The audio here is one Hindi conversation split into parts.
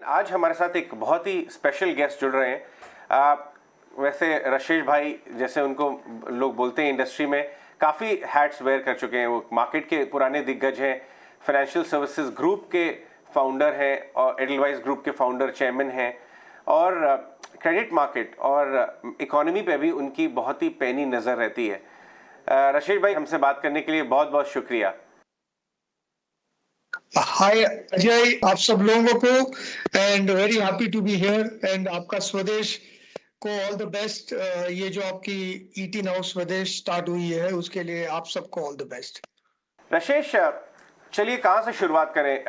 आज हमारे साथ एक बहुत ही स्पेशल गेस्ट जुड़ रहे हैं। वैसे रशेष भाई जैसे उनको लोग बोलते हैं, इंडस्ट्री में काफ़ी हैट्स वेयर कर चुके हैं। वो मार्केट के पुराने दिग्गज हैं, फाइनेंशियल सर्विसेज ग्रुप के फाउंडर हैं और एडलवाइस ग्रुप के फाउंडर चेयरमैन हैं, और क्रेडिट मार्केट और इकोनॉमी पे भी उनकी बहुत ही पैनी नज़र रहती है। रशेष भाई, हमसे बात करने के लिए बहुत बहुत शुक्रिया। हाय अजय, आप सब लोगों को and very happy to be here and आपका स्वदेश को ऑल द बेस्ट। ये जो आपकी ईटी नाउ स्वदेश स्टार्ट हुई है उसके लिए आप सबको ऑल द बेस्ट। रशेष, चलिए कहाँ से शुरुआत करें?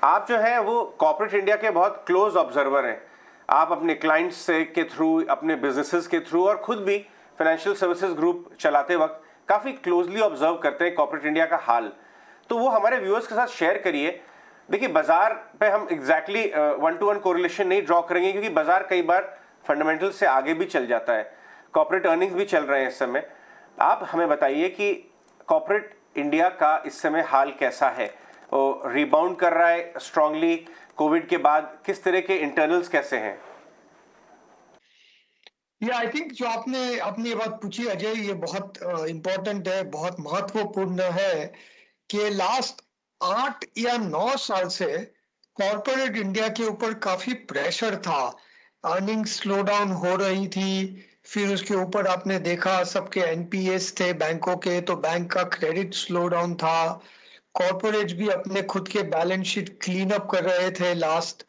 आप जो है वो कॉर्पोरेट इंडिया के बहुत क्लोज ऑब्जर्वर हैं। आप अपने क्लाइंट्स से के थ्रू, अपने बिजनेसेस के थ्रू और खुद भी फाइनेंशियल सर्विसेज ग्रुप चलाते वक्त काफ़ी क्लोजली ऑब्जर्व करते हैं कॉर्पोरेट इंडिया का हाल। तो वो हमारे व्यूअर्स के साथ शेयर करिए। देखिए, बाजार पे हम एग्जैक्टली 1-to-1 कोरिलेशन नहीं ड्रॉ करेंगे, क्योंकि बाजार कई बार फंडामेंटल से आगे भी चल जाता है। कॉर्पोरेट अर्निंग्स भी चल रहे हैं इस समय। आप हमें बताइए कि कॉर्पोरेट इंडिया का इस समय हाल कैसा है? वो रिबाउंड कर रहा है स्ट्रांगली कोविड के बाद? किस तरह के इंटरनल्स कैसे हैं? ये आई थिंक जो आपने अपनी ये बात पूछी अजय, ये बहुत इम्पोर्टेंट है, बहुत महत्वपूर्ण है कि लास्ट 8 या 9 साल से कॉर्पोरेट इंडिया के ऊपर काफी प्रेशर था। अर्निंग स्लो डाउन हो रही थी, फिर उसके ऊपर आपने देखा सबके एनपीएस थे बैंकों के, तो बैंक का क्रेडिट स्लो डाउन था। कॉर्पोरेट्स भी अपने खुद के बैलेंस शीट क्लीन अप कर रहे थे। लास्ट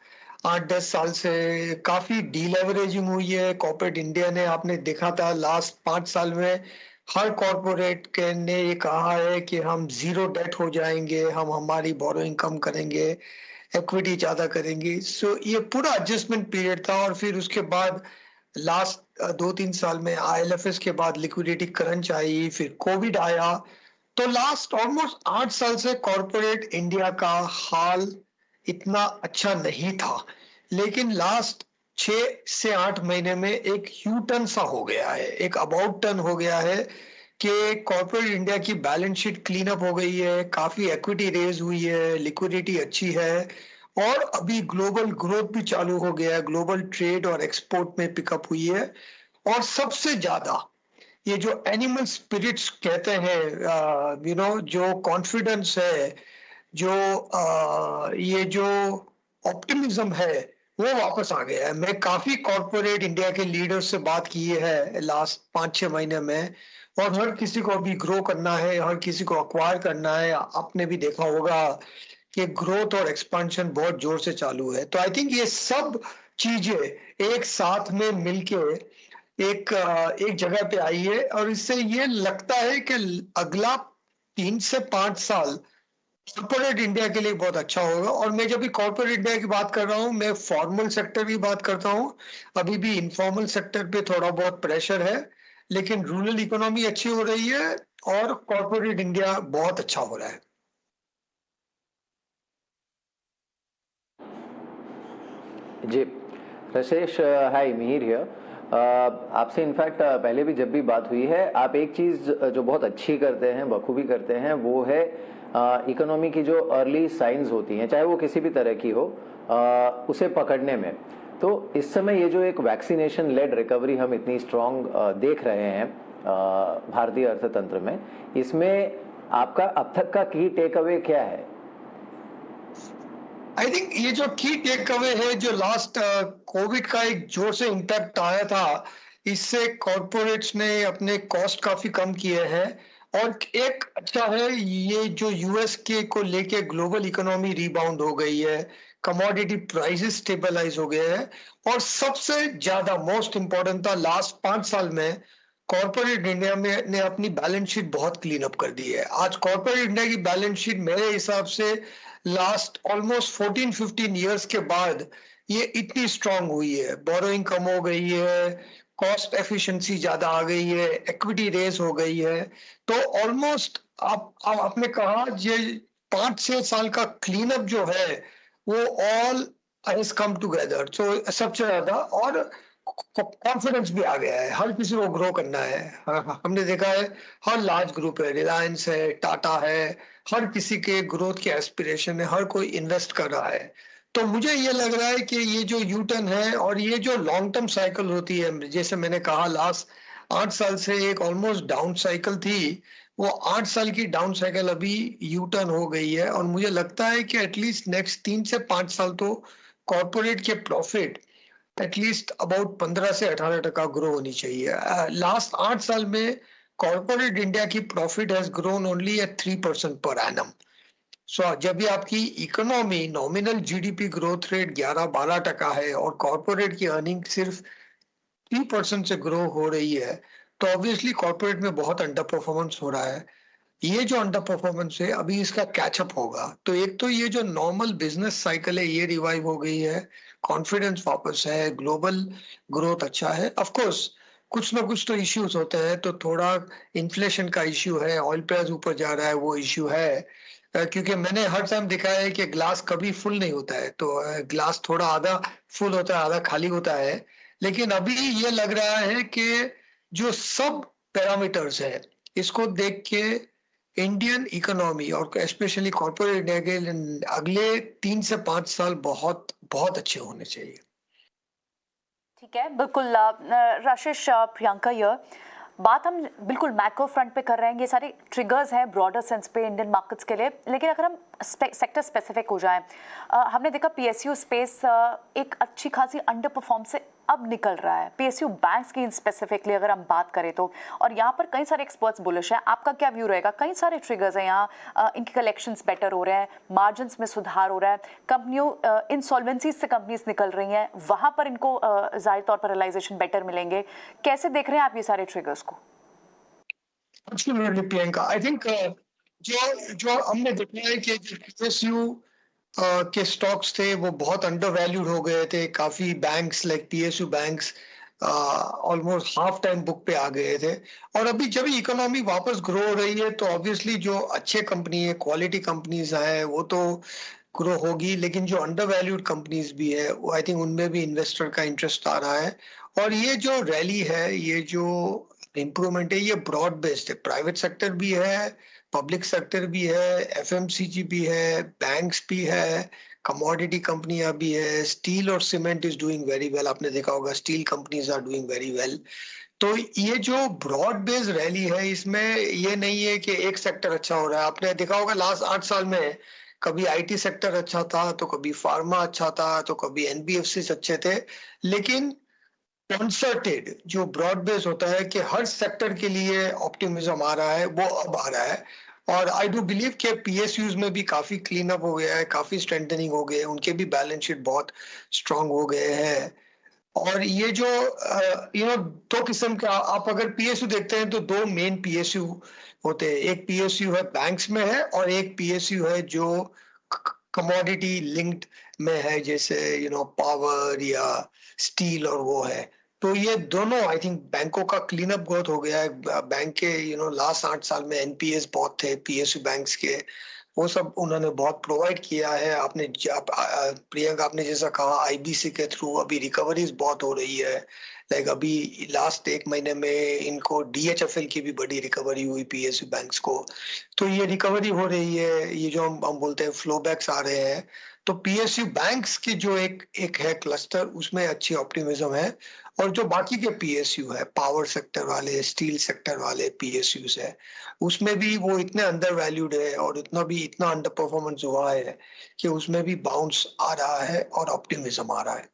8-10 साल से काफी डीलेवरेजिंग हुई है कॉर्पोरेट इंडिया ने। आपने देखा था लास्ट 5 साल में हर कॉर्पोरेट के ने ये कहा है कि हम जीरो डेट हो जाएंगे, हम हमारी बोरोइंग कम करेंगे, इक्विटी ज्यादा करेंगे। सो ये पूरा एडजस्टमेंट पीरियड था, और फिर उसके बाद लास्ट 2-3 साल में आईएलएफएस के बाद लिक्विडिटी क्रंच आई, फिर कोविड आया। तो लास्ट ऑलमोस्ट 8 साल से कॉर्पोरेट इंडिया का हाल इतना अच्छा नहीं था, लेकिन लास्ट 6 से 8 महीने में एक यू टर्न सा हो गया है, एक अबाउट टर्न हो गया है कि कॉर्पोरेट इंडिया की बैलेंस शीट क्लीन अप हो गई है, काफी इक्विटी रेज हुई है, लिक्विडिटी अच्छी है, और अभी ग्लोबल ग्रोथ भी चालू हो गया है, ग्लोबल ट्रेड और एक्सपोर्ट में पिकअप हुई है। और सबसे ज्यादा ये जो एनिमल स्पिरिट्स कहते हैं, जो कॉन्फिडेंस है, जो ये जो ऑप्टिमिज्म है, वो वापस आ गया है। मैं काफी कॉर्पोरेट इंडिया के लीडर से बात की है लास्ट 5-6 महीने में, और हर किसी को अभी ग्रो करना है, हर किसी को अक्वायर करना है। आपने भी देखा होगा कि ग्रोथ और एक्सपेंशन बहुत जोर से चालू है। तो आई थिंक ये सब चीजें एक साथ में मिलके एक जगह पे आई है, और इससे ये लगता है कि अगला 3 से 5 साल कॉर्पोरेट इंडिया के लिए बहुत अच्छा होगा। और मैं जब भी कॉर्पोरेट इंडिया की बात कर रहा हूँ, मैं फॉर्मल सेक्टर की बात करता हूँ। अभी भी इनफॉर्मल सेक्टर पे थोड़ा बहुत प्रेशर है, लेकिन रूरल इकोनॉमी अच्छी हो रही है और कॉर्पोरेट इंडिया बहुत अच्छा हो रहा है। जी रशेष, हाय, मिहिर हियर। आपसे इनफैक्ट पहले भी जब भी बात हुई है, आप एक चीज़ जो बहुत अच्छी करते हैं, बखूबी करते हैं, वो है इकोनॉमी की जो अर्ली साइंस होती हैं, चाहे वो किसी भी तरह की हो, उसे पकड़ने में। तो इस समय ये जो एक वैक्सीनेशन लेड रिकवरी हम इतनी स्ट्रांग देख रहे हैं भारतीय अर्थतंत्र में, इसमें आपका अब तक का की टेक अवे क्या है? आई थिंक ये जो की टेक अवे है, जो लास्ट कोविड का एक जोर से इम्पैक्ट आया था, इससे कॉर्पोरेट्स ने अपने कॉस्ट काफी कम किए हैं। और एक अच्छा है, ये जो यूएस के को लेके ग्लोबल इकोनॉमी रिबाउंड हो गई है, कमोडिटी प्राइसेस स्टेबलाइज हो गए हैं, और सबसे ज्यादा मोस्ट इम्पोर्टेंट था लास्ट 5 साल में कॉर्पोरेट इंडिया में ने अपनी बैलेंस शीट बहुत क्लीन अप कर दी है। आज कॉर्पोरेट इंडिया की बैलेंस शीट मेरे हिसाब से लास्ट ऑलमोस्ट 14-15 इयर्स के बाद ये इतनी स्ट्रांग हुई है। बोरोइंग कम हो गई है, कॉस्ट एफिशिएंसी ज्यादा आ गई है, इक्विटी रेस हो गई है। तो ऑलमोस्ट आप आपने कहा ये 5-6 साल का क्लीन अप जो है, वो ऑल हैज कम टुगेदर। तो सबसे ज्यादा और कॉन्फिडेंस भी आ गया है, हर किसी को ग्रो करना है। हमने देखा है हर लार्ज ग्रुप है, रिलायंस है, टाटा है, हर किसी के ग्रोथ के एस्पिरेशन है, हर कोई इन्वेस्ट कर रहा है। तो मुझे ये लग रहा है कि ये जो यू टर्न है और ये जो लॉन्ग टर्म साइकिल होती है, जैसे मैंने कहा लास्ट 8 साल से एक ऑलमोस्ट डाउन साइकिल थी, वो 8 साल की डाउन साइकिल अभी यू टर्न हो गई है। और मुझे लगता है कि एटलीस्ट नेक्स्ट 3 से 5 साल तो कॉर्पोरेट के प्रॉफिट एटलीस्ट अबाउट 15 से 18% ग्रो होनी चाहिए। लास्ट 8 साल में कॉर्पोरेट इंडिया की profit has grown only at 3% per annum. So जब भी आपकी economy nominal GDP growth rate 11-12% है और कॉर्पोरेट की अर्निंग सिर्फ 3% से ग्रो हो रही है, तो ऑब्वियसली कॉर्पोरेट में बहुत अंडर परफॉर्मेंस हो रहा है। ये जो अंडर परफॉर्मेंस है अभी इसका कैचअप होगा। तो एक तो ये जो नॉर्मल बिजनेस साइकिल है ये रिवाइव हो गई है, कॉन्फिडेंस वापस है, ग्लोबल ग्रोथ अच्छा है। ऑफ कोर्स कुछ ना कुछ तो इश्यूज होते हैं, तो थोड़ा इन्फ्लेशन का इश्यू है, ऑयल प्राइस ऊपर जा रहा है, वो इश्यू है। क्योंकि मैंने हर टाइम देखा है कि ग्लास कभी फुल नहीं होता है, तो ग्लास थोड़ा आधा फुल होता है आधा खाली होता है। लेकिन अभी ये लग रहा है कि जो सब पैरामीटर्स है इसको देख के इंडियन इकोनॉमी और स्पेशली कॉर्पोरेट इंडिया के अगले 3 से 5 साल बहुत बहुत अच्छे होने चाहिए। ठीक है, बिल्कुल। राशेष, प्रियंका ये बात हम बिल्कुल मैक्रो फ्रंट पे कर रहे हैं, ये सारे ट्रिगर्स हैं ब्रॉडर सेंस पे इंडियन मार्केट्स के लिए। लेकिन अगर हम सेक्टर स्पेसिफिक हो जाएं, हमने देखा पीएसयू स्पेस एक अच्छी खासी अंडर परफॉर्म से अब निकल रहा है, पीएसयू बैंक्स की स्पेसिफिकली अगर हम बात करें तो। और यहाँ पर कई सारे एक्सपर्ट्स बुलिश हैं, आपका क्या व्यू रहेगा? कई सारे ट्रिगर्स हैं यहाँ, इनके कलेक्शंस बेटर हो रहे हैं, मार्जिन्स में सुधार हो रहा है, कंपनियों इंसॉल्वेंसीज से कंपनीज निकल रही हैं, वहाँ पर इनको जाहिर तौर पर रियलाइजेशन बेटर मिलेंगे। कैसे देख रहे हैं आप ये सारे ट्रिगर्स को? एब्सोल्युटली प्रियंका, आई थिंक जो जो हमने देखा है कि पीएसयू के स्टॉक्स थे वो बहुत अंडर वैल्यूड हो गए थे। काफी banks like PSU banks almost half time book पे आ गए थे। और अभी जब इकोनॉमी वापस ग्रो हो रही है तो ऑब्वियसली जो अच्छे कंपनी है, क्वालिटी कंपनीज है, वो तो ग्रो होगी। लेकिन जो अंडर वैल्यूड कंपनीज भी है वो आई थिंक उनमें भी इन्वेस्टर का इंटरेस्ट आ रहा है। और ये जो रैली है, ये जो इम्प्रूवमेंट है, ये ब्रॉड बेस्ड है। प्राइवेट सेक्टर भी है, पब्लिक सेक्टर भी है, एफएमसीजी भी है, बैंक्स भी है, कमोडिटी कंपनियां भी है, स्टील और cement is doing very well. आपने देखा होगा steel companies are doing very well. तो ये जो ब्रॉड बेस्ड रैली है, इसमें ये नहीं है कि एक सेक्टर अच्छा हो रहा है। आपने देखा होगा लास्ट 8 साल में कभी आईटी सेक्टर अच्छा था, तो कभी फार्मा अच्छा था, तो कभी एनबीएफसी अच्छे थे। लेकिन कंसर्टेड जो ब्रॉड बेस होता है कि हर सेक्टर के लिए ऑप्टिमिज्म आ रहा है, वो अब आ रहा है। और आई डू बिलीव कि पीएसयूज में भी काफी क्लीन अप हो गया है, काफी स्ट्रेंथनिंग हो गए, उनके भी बैलेंस शीट बहुत स्ट्रांग हो गए हैं। और ये जो दो किस्म का, आप अगर पीएसयू देखते हैं तो दो मेन पीएसयू होते हैं। एक पीएसयू है बैंक्स में है और एक पीएसयू है जो कमोडिटी लिंक्ड में है, जैसे पावर या स्टील और वो है। तो ये दोनों आई थिंक बैंकों का क्लीन अप ग्रोथ हो गया है। बैंक के लास्ट 8 साल में एनपीएस बहुत थे पीएसयू बैंक्स के, वो सब उन्होंने बहुत प्रोवाइड किया है। प्रियंका आपने जैसा कहा आईबीसी के थ्रू अभी रिकवरीज बहुत हो रही है। लाइक अभी लास्ट 1 महीने में इनको डीएचएफएल की भी बड़ी रिकवरी हुई पीएसयू बैंक्स को। तो ये रिकवरी हो रही है, ये जो हम बोलते हैं फ्लो बैक्स आ रहे हैं। तो पीएसयू बैंक्स की जो एक है क्लस्टर, उसमें अच्छी ऑप्टिमिज्म है। और जो बाकी के पीएसयू है, पावर सेक्टर वाले, स्टील सेक्टर वाले पीएसयूज है, उसमें भी वो इतने अंडर वैल्यूड है और इतना अंडर परफॉर्मेंस हुआ है कि उसमें भी बाउंस आ रहा है और ऑप्टिमिज्म आ रहा है।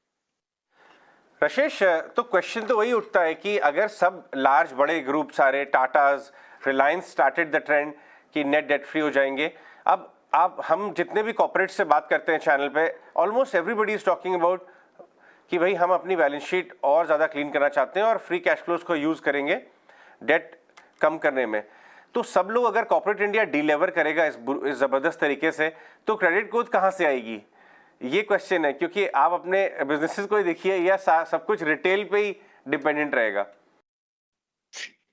राशेष, तो क्वेश्चन तो वही उठता है कि अगर सब लार्ज बड़े ग्रुप सारे Tatas, Reliance started the trend कि नेट डेट फ्री हो जाएंगे। अब हम जितने भी कॉर्पोरेट से बात करते हैं चैनल पे, almost everybody is talking about कि भाई हम अपनी बैलेंस शीट और ज़्यादा क्लीन करना चाहते हैं और फ्री कैश फ्लोज को यूज़ करेंगे डेट कम करने में। तो सब लोग अगर कॉर्पोरेट इंडिया डीलेवर करेगा इस ज़बरदस्त तरीके से, तो क्रेडिट ग्रोथ कहाँ से आएगी? ये क्वेश्चन है, क्योंकि आप अपने बिजनेसेस को ही देखिए, या सब कुछ रिटेल पे ही डिपेंडेंट रहेगा।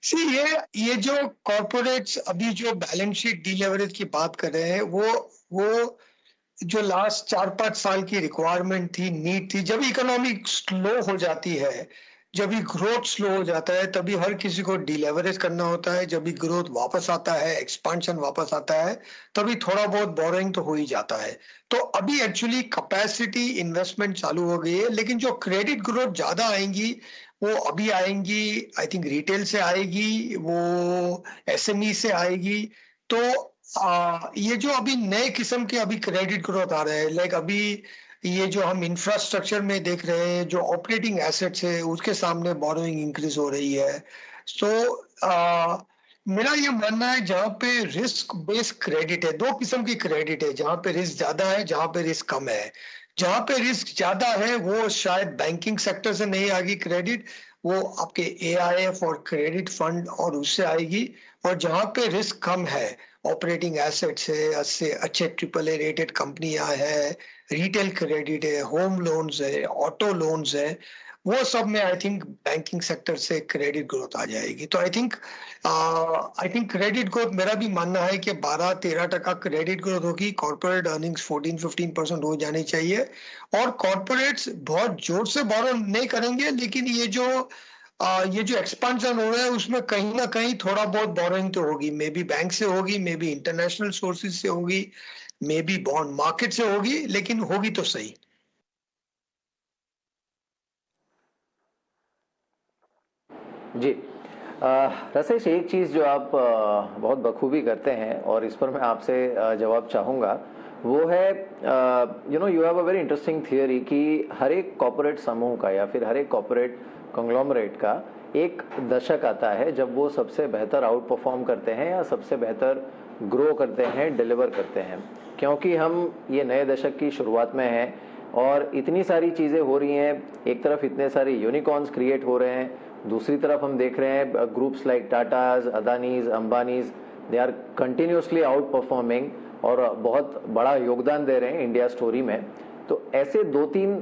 ये जो कॉर्पोरेट्स अभी जो बैलेंस शीट डीलेवरेज की बात कर रहे हैं, वो जो लास्ट 4-5 साल की रिक्वायरमेंट थी, नीड थी। जब इकोनॉमी स्लो हो जाती है, जब भी ग्रोथ स्लो हो जाता है तभी हर किसी को डिलेवरेज करना होता है, जब भी ग्रोथ वापस आता है, एक्सपांशन वापस आता है, तभी थोड़ा बहुत बोरोइंग तो हो ही जाता है। तो अभी एक्चुअली कैपेसिटी इन्वेस्टमेंट चालू हो गई है, लेकिन जो क्रेडिट ग्रोथ ज्यादा आएंगी वो अभी आएंगी, आई थिंक रिटेल से आएगी, वो एसएमई से आएगी। तो ये जो अभी नए किस्म के अभी क्रेडिट ग्रोथ आ रहे हैं, लाइक अभी ये जो हम इंफ्रास्ट्रक्चर में देख रहे हैं, जो ऑपरेटिंग एसेट्स है उसके सामने बोरोइंग इंक्रीज हो रही है। सो मेरा ये मानना है जहाँ पे रिस्क बेस्ड क्रेडिट है, दो किस्म की क्रेडिट है, जहाँ पे रिस्क ज्यादा है, जहाँ पे रिस्क कम है। जहाँ पे रिस्क ज्यादा है वो शायद बैंकिंग सेक्टर से नहीं आएगी क्रेडिट, वो आपके एआईएफ और क्रेडिट फंड और उससे आएगी। और जहाँ पे रिस्क कम है, ऑपरेटिंग एसेट्स है, अच्छे अच्छे AAA रेटेड कंपनियां है, रिटेल क्रेडिट है, होम लोन्स है, ऑटो लोन्स है, वो सब में आई थिंक बैंकिंग सेक्टर से क्रेडिट ग्रोथ आ जाएगी। तो आई थिंक क्रेडिट ग्रोथ, मेरा भी मानना है कि 12-13% क्रेडिट ग्रोथ होगी, कॉर्पोरेट अर्निंग्स 14-15% हो जानी चाहिए। और कॉर्पोरेट्स बहुत जोर से बोरो नहीं करेंगे, लेकिन ये जो एक्सपांशन हो रहा है उसमें कहीं ना कहीं थोड़ा बहुत बोरोइंग तो होगी, मे बी बैंक से होगी, मे बी इंटरनेशनल सोर्सेज से होगी, मे बी बॉन्ड मार्केट से होगी, लेकिन होगी तो सही। जी रसेश, एक चीज़ जो आप बहुत बखूबी करते हैं और इस पर मैं आपसे जवाब चाहूँगा, वो है you have a very interesting theory कि हर एक कॉर्पोरेट समूह का या फिर हर एक कॉर्पोरेट कंग्लोमरेट का एक दशक आता है जब वो सबसे बेहतर आउट परफॉर्म करते हैं या सबसे बेहतर ग्रो करते हैं, डिलीवर करते हैं। क्योंकि हम ये नए दशक की शुरुआत में हैं और इतनी सारी चीज़ें हो रही हैं, एक तरफ इतने सारे यूनिकॉर्न्स क्रिएट हो रहे हैं, दूसरी तरफ हम देख रहे हैं groups like Tatas, Adanis, Ambanis, they are continuously outperforming और बहुत बड़ा योगदान दे रहे हैं इंडिया स्टोरी में। तो ऐसे 2-3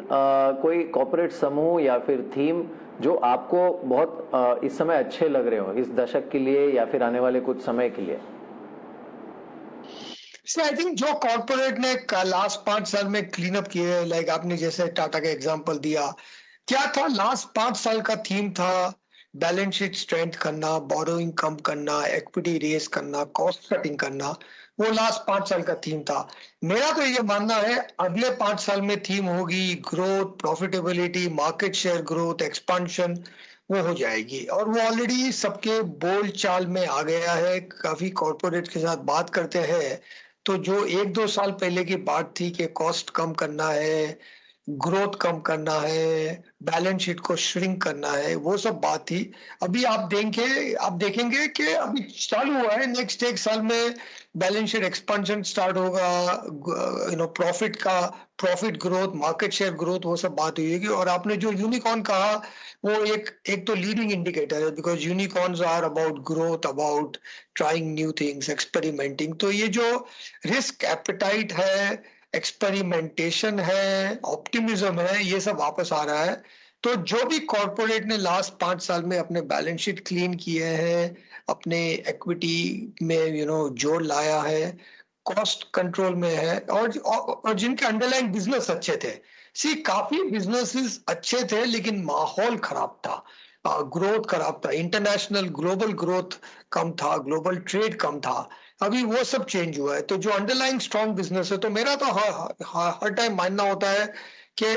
कोई कॉर्पोरेट समूह या फिर थीम जो आपको बहुत इस समय अच्छे लग रहे हो इस दशक के लिए या फिर आने वाले कुछ समय के लिए? आई थिंक जो कॉर्पोरेट ने लास्ट 5 साल में क्लीन अप किए, लाइक आपने जैसे टाटा का एग्जांपल दिया, क्या था लास्ट 5 साल का थीम था, बैलेंस शीट स्ट्रेंथ करना, बोरोइंग कम करना, इक्विटी रेस करना, कॉस्ट कटिंग करना, वो लास्ट 5 साल का थीम था। मेरा तो ये मानना है अगले 5 साल में थीम होगी growth, profitability, market share growth, expansion, वो हो जाएगी। और वो ऑलरेडी सबके बोल चाल में आ गया है। काफी कॉर्पोरेट के साथ बात करते हैं तो जो 1-2 साल पहले की बात थी कि कॉस्ट कम करना है, ग्रोथ कम करना है, बैलेंस शीट को श्रिंक करना है, वो सब बात थी। अभी आप देखेंगे कि अभी चालू हुआ है, नेक्स्ट 1 साल में बैलेंस शीट एक्सपेंशन स्टार्ट होगा, profit growth, market share growth, वो सब बात हुई है। और आपने जो यूनिकॉर्न कहा, वो एक तो लीडिंग इंडिकेटर है, because unicorns are about growth, about trying new things, experimenting. तो ये जो रिस्क एपेटाइट है, एक्सपेरिमेंटेशन है, ऑप्टिमिज्म है, ये सब वापस आ रहा है। तो जो भी कॉर्पोरेट ने लास्ट 5 साल में अपने बैलेंस शीट क्लीन किए हैं, अपने इक्विटी में जोड़ लाया है, कॉस्ट कंट्रोल में है, और जिनके अंडरलाइन बिजनेस अच्छे थे, काफी बिजनेसेस अच्छे थे लेकिन माहौल खराब था, ग्रोथ खराब था, इंटरनेशनल ग्लोबल ग्रोथ कम था, ग्लोबल ट्रेड कम था। अभी वो सब चेंज हुआ है। तो जो अंडरलाइंग स्ट्रॉन्ग बिजनेस है, तो मेरा तो हर टाइम मानना होता है कि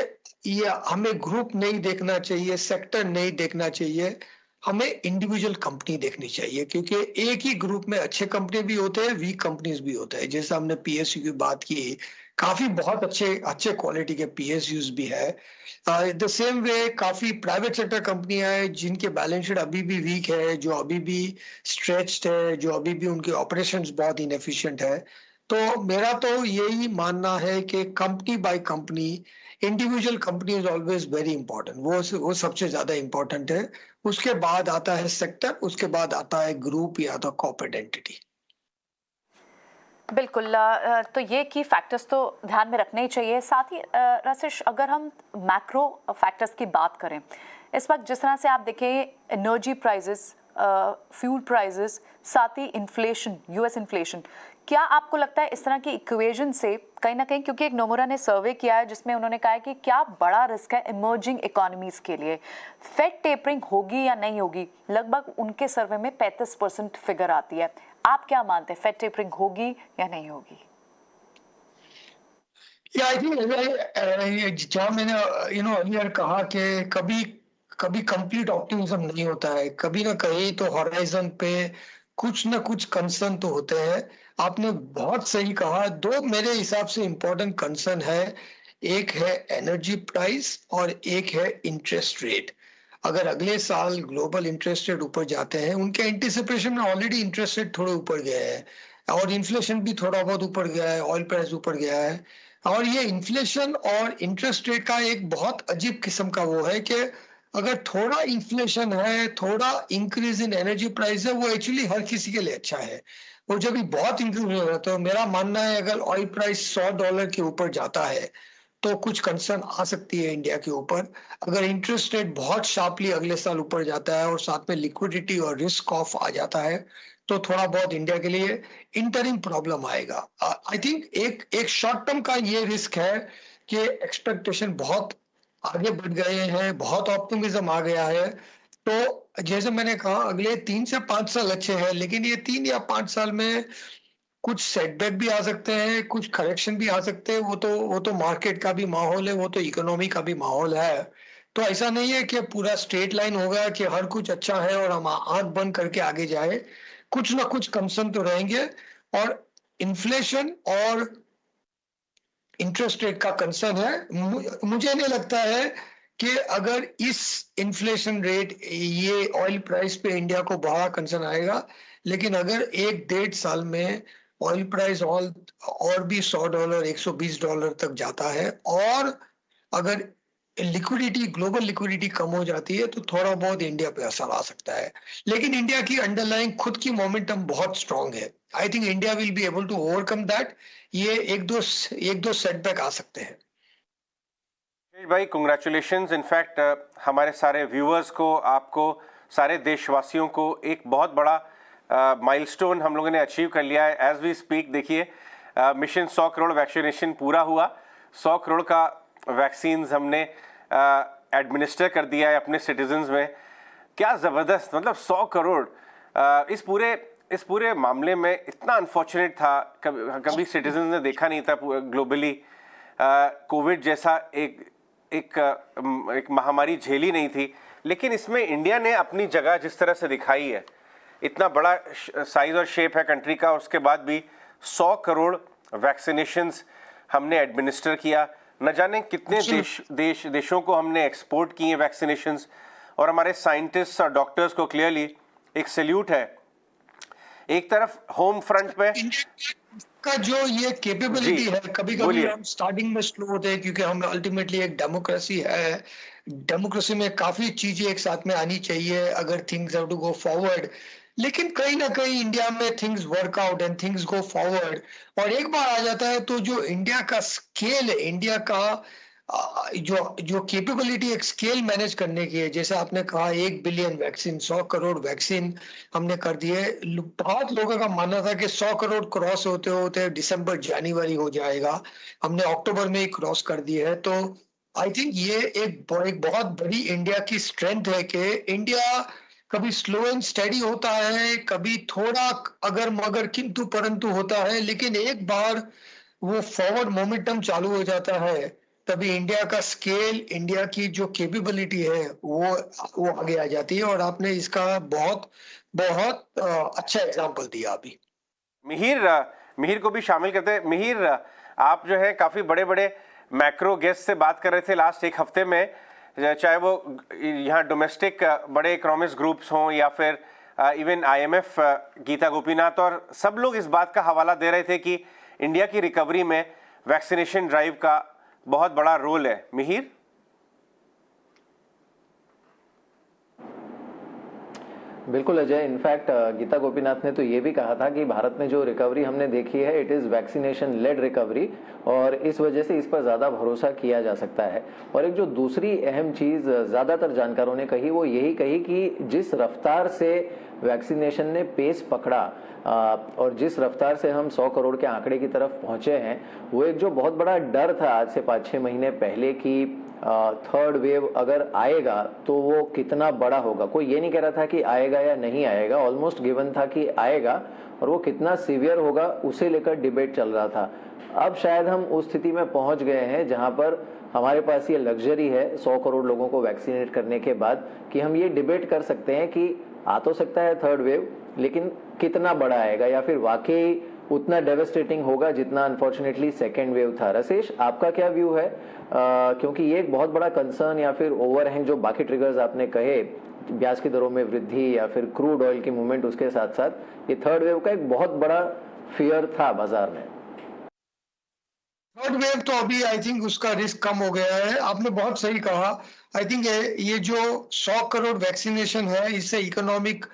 ये हमें ग्रुप नहीं देखना चाहिए, सेक्टर नहीं देखना चाहिए, हमें इंडिविजुअल कंपनी देखनी चाहिए। क्योंकि एक ही ग्रुप में अच्छे कंपनी भी होते हैं, वीक कंपनीज भी होते हैं। जैसे हमने पीएसयू की बात की, काफी बहुत अच्छे क्वालिटी के पीएसयूज भी है। द सेम वे काफी प्राइवेट सेक्टर कंपनियां हैं जिनके बैलेंस शीट अभी भी वीक है, जो अभी भी स्ट्रेच्ड है, जो अभी भी उनके ऑपरेशंस बहुत इनएफिशिएंट है। तो मेरा तो यही मानना है कि company by company, individual company is always very important, वो सबसे ज्यादा इंपॉर्टेंट है। उसके बाद आता है सेक्टर, उसके बाद आता है ग्रुप या तो कॉर्पोरेट एंटिटी। बिल्कुल, तो ये की फैक्टर्स तो ध्यान में रखने ही चाहिए। साथ ही रशिश, अगर हम मैक्रो फैक्टर्स की बात करें, इस वक्त जिस तरह से आप देखें एनर्जी प्राइजेस, फ्यूल प्राइजेस, साथ ही इन्फ्लेशन, यूएस इन्फ्लेशन, क्या आपको लगता है इस तरह की इक्वेशन से कहीं ना कहीं, क्योंकि एक नोमुरा ने सर्वे किया है जिसमें उन्होंने कहा है कि क्या बड़ा रिस्क है इमर्जिंग इकोनॉमीज के लिए, फेड टेपरिंग होगी या नहीं होगी, लगभग उनके सर्वे में 35% फिगर आती है। आप क्या मानते हैं, फेड टेपरिंग होगी या नहीं होगी? या आई थिंक जहाँ मैंने अर्लियर कहा कि कभी कभी कंप्लीट ऑप्टिमिज्म नहीं होता है, कभी ना कहीं तो हॉराइजन पे कुछ ना कुछ कंसर्न तो होते हैं। आपने बहुत सही कहा, दो मेरे हिसाब से इम्पोर्टेंट कंसर्न है, एक है एनर्जी प्राइस और एक है इंटरेस्ट रेट। अगर अगले साल ग्लोबल इंटरेस्ट रेट ऊपर जाते हैं, उनके एंटिसिपेशन में ऑलरेडी इंटरेस्ट रेट थोड़े ऊपर गए हैं और इन्फ्लेशन भी थोड़ा बहुत ऊपर गया है, ऑयल प्राइस ऊपर गया है। और ये इन्फ्लेशन और इंटरेस्ट रेट का एक बहुत अजीब किस्म का वो है कि अगर थोड़ा इन्फ्लेशन है, थोड़ा इंक्रीज इन एनर्जी प्राइस है, वो एक्चुअली हर किसी के लिए अच्छा है। और जब भी बहुत इंक्रीज हो रहा है, तो मेरा मानना है अगर ऑयल प्राइस $100 के ऊपर जाता है तो कुछ कंसर्न आ सकती है इंडिया के ऊपर। अगर इंटरेस्ट रेट बहुत शार्पली अगले साल ऊपर जाता है और साथ में लिक्विडिटी और रिस्क ऑफ आ जाता है, तो थोड़ा बहुत इंडिया के लिए इंटरिम प्रॉब्लम आएगा। आई थिंक एक एक शॉर्ट टर्म का ये रिस्क है कि एक्सपेक्टेशन बहुत आगे बढ़ गए हैं, बहुत ऑप्टिमिज्म आ गया है। तो जैसे मैंने कहा, अगले 3 से 5 साल अच्छे हैं, लेकिन ये 3 या 5 साल में कुछ सेटबैक भी आ सकते हैं, कुछ करेक्शन भी आ सकते हैं। वो तो मार्केट का भी माहौल है, वो तो इकोनॉमी का भी माहौल है। तो ऐसा नहीं है कि पूरा स्ट्रेट लाइन होगा कि हर कुछ अच्छा है और हम आंख बंद करके आगे जाए। कुछ ना कुछ कंसर्न तो रहेंगे। और इन्फ्लेशन और इंटरेस्ट रेट का कंसर्न है। मुझे नहीं लगता है कि अगर इस इन्फ्लेशन रेट, ये ऑयल प्राइस पे इंडिया को बड़ा कंसर्न आएगा, लेकिन अगर 1-1.5 साल में ऑयल प्राइस और भी $100 $120 तक जाता है और अगर लिक्विडिटी, ग्लोबल लिक्विडिटी कम हो जाती है, तो थोड़ा बहुत इंडिया पे असर आ सकता है। लेकिन इंडिया की अंडरलाइंग खुद की मोमेंटम बहुत स्ट्रांग है। I think India will be able to overcome that. ये एक दो सेटबैक आ सकते हैं। भाई कंग्रेचुलेशंस, इनफैक्ट हमारे सारे व्यूअर्स को, आपको, सारे देशवासियों को एक बहुत बड़ा माइलस्टोन हम लोगों ने अचीव कर लिया है। एज वी स्पीक देखिए, मिशन 100 करोड़ वैक्सीनेशन पूरा हुआ। 100 करोड़ का वैक्सीन हमने एडमिनिस्टर कर दिया है अपने सिटीजन्स में। क्या ज़बरदस्त, मतलब 100 करोड़ इस पूरे मामले में इतना अनफॉर्चुनेट था, कभी सिटीजन्स ने देखा नहीं था ग्लोबली। कोविड जैसा एक महामारी झेली नहीं थी, लेकिन इसमें इंडिया ने अपनी जगह जिस तरह से दिखाई है, इतना बड़ा साइज और शेप है कंट्री का, उसके बाद भी 100 करोड़ वैक्सीनेशंस हमने एडमिनिस्टर किया। न जाने कितने देशों को हमने एक्सपोर्ट किए वैक्सीनेशंस, और हमारे साइंटिस्ट और डॉक्टर्स को क्लियरली एक सैल्यूट है। एक तरफ होम फ्रंट पे का जो ये कैपेबिलिटी है, कभी कभी हम स्टार्टिंग में स्लो होते हैं क्योंकि हम अल्टीमेटली एक डेमोक्रेसी है। डेमोक्रेसी में काफी चीजें एक साथ में आनी चाहिए अगर things have to go forward. लेकिन कहीं ना कहीं इंडिया में things work out and things go forward. और एक बार आ जाता है तो जो इंडिया का स्केल है, इंडिया का जो जो कैपेबिलिटी एक स्केल मैनेज करने की है, जैसे आपने कहा 1 बिलियन वैक्सीन, 100 करोड़ वैक्सीन हमने कर दिए। बहुत लोगों का मानना था कि 100 करोड़ क्रॉस होते होते दिसंबर जनवरी हो जाएगा, हमने अक्टूबर में ही क्रॉस कर दिए है। तो आई थिंक ये एक बहुत बड़ी इंडिया की स्ट्रेंथ है कि इंडिया कभी स्लो एंड स्टेडी होता है, कभी थोड़ा अगर मगर किंतु परंतु होता है, लेकिन एक बार वो फॉरवर्ड मोमेंटम चालू हो जाता है, तभी इंडिया का स्केल, इंडिया की जो कैपेबिलिटी है वो आगे आ जाती है। और आपने इसका बहुत बहुत अच्छा एग्जांपल दिया अभी। मिहिर को भी शामिल करते हैं। मिहिर, आप जो है काफ़ी बड़े बड़े मैक्रो गेस्ट से बात कर रहे थे लास्ट एक हफ्ते में, चाहे वो यहाँ डोमेस्टिक बड़े इकोनॉमिक्स ग्रुप्स हों या फिर इवन IMF गीता गोपीनाथ, और सब लोग इस बात का हवाला दे रहे थे कि इंडिया की रिकवरी में वैक्सीनेशन ड्राइव का बहुत बड़ा रोल है। मिहिर? बिल्कुल अजय, इनफैक्ट गीता गोपीनाथ ने तो ये भी कहा था कि भारत में जो रिकवरी हमने देखी है it is vaccination led recovery, और इस वजह से इस पर ज़्यादा भरोसा किया जा सकता है। और एक जो दूसरी अहम चीज़ ज़्यादातर जानकारों ने कही वो यही कही कि जिस रफ्तार से वैक्सीनेशन ने पेस पकड़ा और जिस रफ्तार से हम 100 करोड़ के आंकड़े की तरफ पहुंचे हैं, वो एक जो बहुत बड़ा डर था आज से 5-6 महीने पहले कि थर्ड वेव अगर आएगा तो वो कितना बड़ा होगा। कोई ये नहीं कह रहा था कि आएगा या नहीं आएगा, ऑलमोस्ट गिवन था कि आएगा, और वो कितना सीवियर होगा उसे लेकर डिबेट चल रहा था। अब शायद हम उस स्थिति में पहुंच गए हैं जहां पर हमारे पास ये लग्जरी है 100 करोड़ लोगों को वैक्सीनेट करने के बाद कि हम ये डिबेट कर सकते हैं कि आ तो सकता है थर्ड वेव, लेकिन कितना बड़ा आएगा या फिर वाकई उतना डेवेस्टेटिंग होगा जितना अनफॉर्चुनेटली सेकेंड वेव था। रसेश, आपका क्या व्यू है? क्योंकि ये एक बहुत बड़ा कंसर्न या फिर ओवरहैंग जो बाकी ट्रिगर्स आपने कहे, ब्याज की दरों में वृद्धि या फिर क्रूड ऑयल की मूवमेंट, उसके साथ साथ ये थर्ड वेव का एक बहुत बड़ा फियर था बाजार में। थर्ड वेव तो अभी आई थिंक उसका रिस्क कम हो गया है। आपने बहुत सही कहा। आई थिंक ये जो 100 करोड़ वैक्सीनेशन है इससे इकोनॉमिक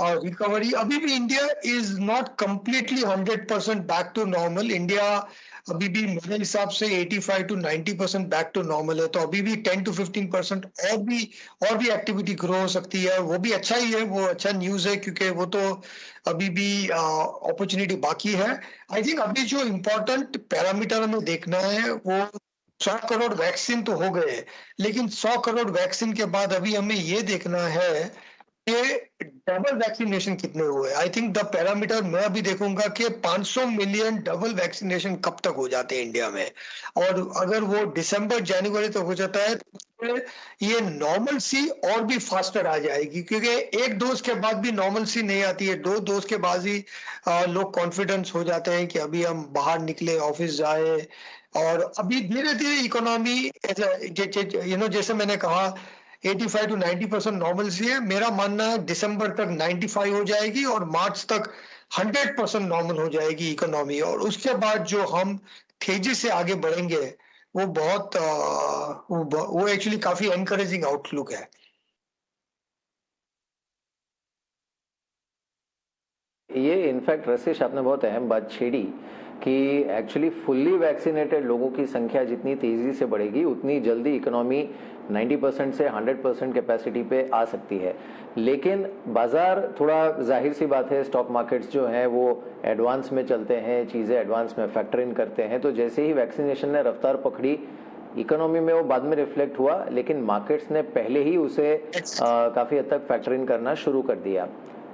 रिकवरी, अभी भी India is not completely 100% back to normal. India अभी भी मेरे हिसाब से 85 to 90% बैक टू नॉर्मल है, तो अभी भी 10 to 15% और भी एक्टिविटी ग्रो हो सकती है। वो भी अच्छा ही है, वो अच्छा न्यूज है, क्योंकि वो तो अभी भी अपॉर्चुनिटी बाकी है। आई थिंक अभी जो इम्पोर्टेंट पैरामीटर हमें देखना है वो 100 करोड़ वैक्सीन तो हो गए, लेकिन 100 करोड़ वैक्सीन के बाद अभी हमें ये देखना है कि डबल वैक्सीनेशन कितने हुए। आई थिंक द पैरामीटर मैं अभी देखूंगा कि 500 मिलियन डबल वैक्सीनेशन कब तक हो जाते हैं इंडिया में, और अगर वो दिसंबर जनवरी तक हो जाता है तो ये नॉर्मल सी और भी फास्टर आ जाएगी, क्योंकि एक डोज के बाद भी नॉर्मल सी नहीं आती है, 2 डोज के बाद ही लोग कॉन्फिडेंस हो जाते हैं कि अभी हम बाहर निकले, ऑफिस जाए। और अभी धीरे धीरे इकोनॉमी जैसे मैंने कहा 85 to 90% नॉर्मल सी है। मेरा मानना है दिसंबर तक 95 हो जाएगी और मार्च तक 100% नॉर्मल हो जाएगी इकोनॉमी, और उसके बाद जो हम तेजी से आगे बढ़ेंगे वो बहुत वो एक्चुअली काफी एनकरेजिंग आउटलुक है। ये इनफैक्ट रसेश आपने बहुत अहम बात छेड़ी कि एक्चुअली फुल्ली वैक्सीनेटेड लोगों की संख्या जितनी तेजी से बढ़ेगी उतनी जल्दी इकोनॉमी 90% से 100% कैपेसिटी पे आ सकती है। लेकिन बाजार थोड़ा जाहिर सी बात है, स्टॉक मार्केट्स जो हैं वो एडवांस में चलते हैं, चीज़ें एडवांस में फैक्टर इन करते हैं, तो जैसे ही वैक्सीनेशन ने रफ्तार पकड़ी इकोनॉमी में वो बाद में रिफ्लेक्ट हुआ, लेकिन मार्केट्स ने पहले ही उसे काफ़ी हद तक फैक्टर इन करना शुरू कर दिया।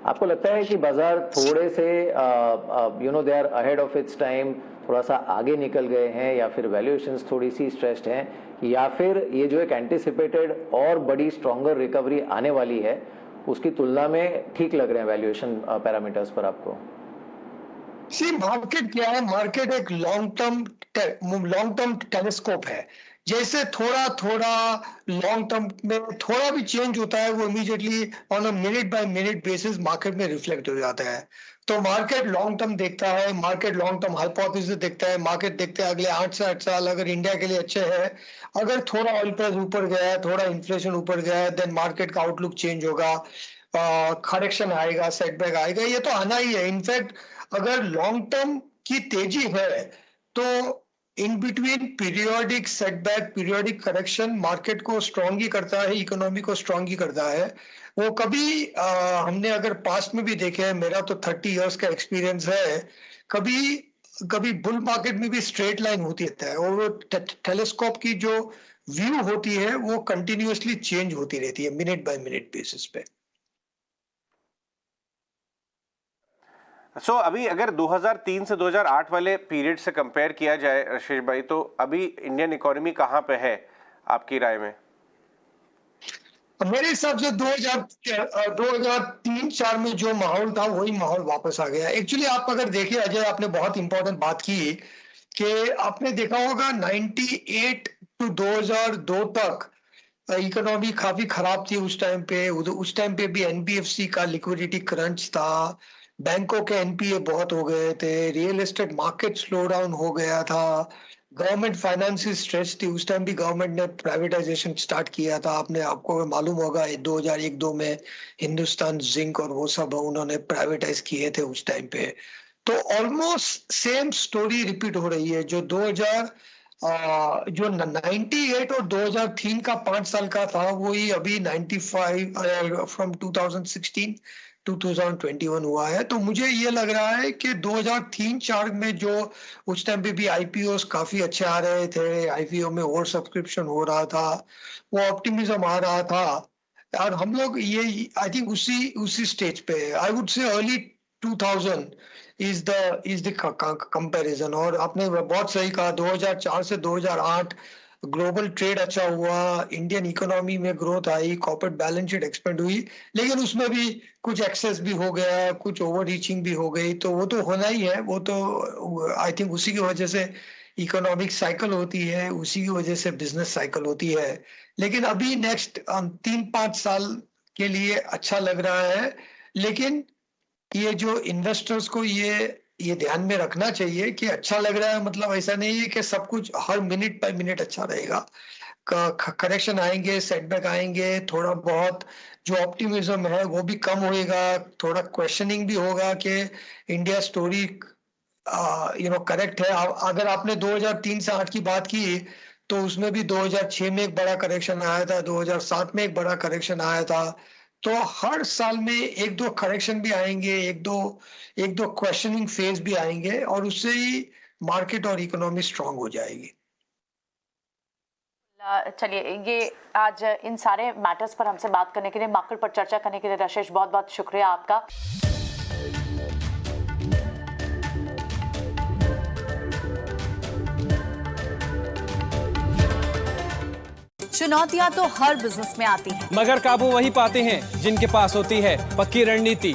आपको लगता है कि बाजार थोड़े से they are ahead of its time, थोड़ा सा आगे निकल गए हैं, या फिर वैल्यूएशंस थोड़ी सी स्ट्रेस्ड हैं, या फिर ये जो एक एंटिसिपेटेड और बड़ी स्ट्रॉन्गर रिकवरी आने वाली है उसकी तुलना में ठीक लग रहे हैं वैल्यूएशन पैरामीटर्स पर आपको? मार्केट क्या है? मार्केट एक लॉन्ग टर्म टेलीस्कोप है। जैसे थोड़ा थोड़ा लॉन्ग टर्म में थोड़ा भी चेंज होता है वो immediately on a minute by minute basis market में रिफ्लेक्ट हो जाता है। तो मार्केट लॉन्ग टर्म देखता है, मार्केट लॉन्ग टर्म हाइपोथेसिस देखता है, मार्केट देखते हैं अगले 8 से 8 साल अगर इंडिया के लिए अच्छे है, अगर थोड़ा ऑयल प्राइस ऊपर गया है, थोड़ा इन्फ्लेशन ऊपर गया है, देन मार्केट का आउटलुक चेंज होगा, करेक्शन आएगा, सेटबैक आएगा, ये तो आना ही है। इनफैक्ट अगर लॉन्ग टर्म की तेजी है तो in between periodic setback, periodic correction market को स्ट्रॉन्ग ही करता है, इकोनॉमी को स्ट्रॉन्ग ही करता है। वो कभी हमने अगर पास्ट में भी देखे हैं, मेरा तो 30 इयर्स का एक्सपीरियंस है, कभी कभी बुल मार्केट में भी स्ट्रेट लाइन होती रहता है, और वो टेलीस्कोप की जो व्यू होती है वो कंटिन्यूअसली चेंज होती रहती है मिनट बाय मिनट बेसिस पे। अभी अगर 2003 से 2008 वाले पीरियड से कंपेयर किया जाए रशेश भाई, तो अभी इंडियन इकोनॉमी कहाँ पे है आपकी राय में? मेरे हिसाब से 2003-4 में जो माहौल था वही माहौल वापस आ गया। एक्चुअली आप अगर देखिए अजय, आपने बहुत इंपॉर्टेंट बात की कि आपने देखा होगा 98 to 2002 तक इकोनॉमी काफी खराब थी उस टाइम पे। उस टाइम पे भी एनबीएफसी का लिक्विडिटी क्रंच था, बैंकों के एनपीए बहुत हो गए थे, real estate market slow down हो गया था, गवर्नमेंट फाइनेंशियल स्ट्रेस थी, उस टाइम भी गवर्नमेंट ने प्राइवेटाइजेशन स्टार्ट किया था। आपको मालूम होगा 2001-2 में हिंदुस्तान जिंक और वो सब उन्होंने प्राइवेटाइज किए थे उस टाइम पे। तो ऑलमोस्ट सेम स्टोरी रिपीट हो रही है। जो 98 और 2003 का 5 साल का था, वही अभी 95 फ्रॉम 2016 2021 हुआ है। तो मुझे ये लग रहा है कि 2003-4 में जो उस टाइम पे भी आईपीओस काफी अच्छे आ रहे थे, आईपीओ में ओवर सब्सक्रिप्शन हो रहा था, वो ऑप्टिमिज्म आ रहा था, और हम लोग ये आई थिंक उसी स्टेज पे, I would say early 2000 is the comparison. और आपने बहुत सही कहा, 2004 से 2008 ग्लोबल ट्रेड अच्छा हुआ, इंडियन इकोनॉमी में ग्रोथ आई, कॉर्पोरेट बैलेंस शीट एक्सपेंड हुई, लेकिन उसमें भी कुछ एक्सेस भी हो गया, कुछ ओवर रीचिंग भी हो गई। तो वो तो होना ही है, वो तो आई थिंक उसी की वजह से इकोनॉमिक साइकिल होती है, उसी की वजह से बिजनेस साइकिल होती है। लेकिन अभी नेक्स्ट 3-5 साल के लिए अच्छा लग रहा है। लेकिन ये जो इन्वेस्टर्स को ये ध्यान में रखना चाहिए कि अच्छा लग रहा है मतलब ऐसा नहीं है कि सब कुछ हर मिनट बाय मिनट अच्छा रहेगा। करेक्शन आएंगे, सेटबैक आएंगे, थोड़ा बहुत जो ऑप्टिमिज्म है वो भी कम होएगा, थोड़ा क्वेश्चनिंग भी होगा कि इंडिया स्टोरी करेक्ट है। अगर आपने 2003 से 8 की बात की, तो उसमें भी 2006 में एक बड़ा करेक्शन आया था, 2007 में एक बड़ा करेक्शन आया था। तो हर साल में एक दो करेक्शन भी आएंगे, एक दो क्वेश्चनिंग फेज भी आएंगे, और उससे ही मार्केट और इकोनॉमी स्ट्रांग हो जाएगी। चलिए, ये आज इन सारे मैटर्स पर हमसे बात करने के लिए, मार्केट पर चर्चा करने के लिए राशेष बहुत बहुत शुक्रिया आपका। चुनौतियां तो हर बिजनेस में आती हैं, मगर काबू वही पाते हैं जिनके पास होती है पक्की रणनीति।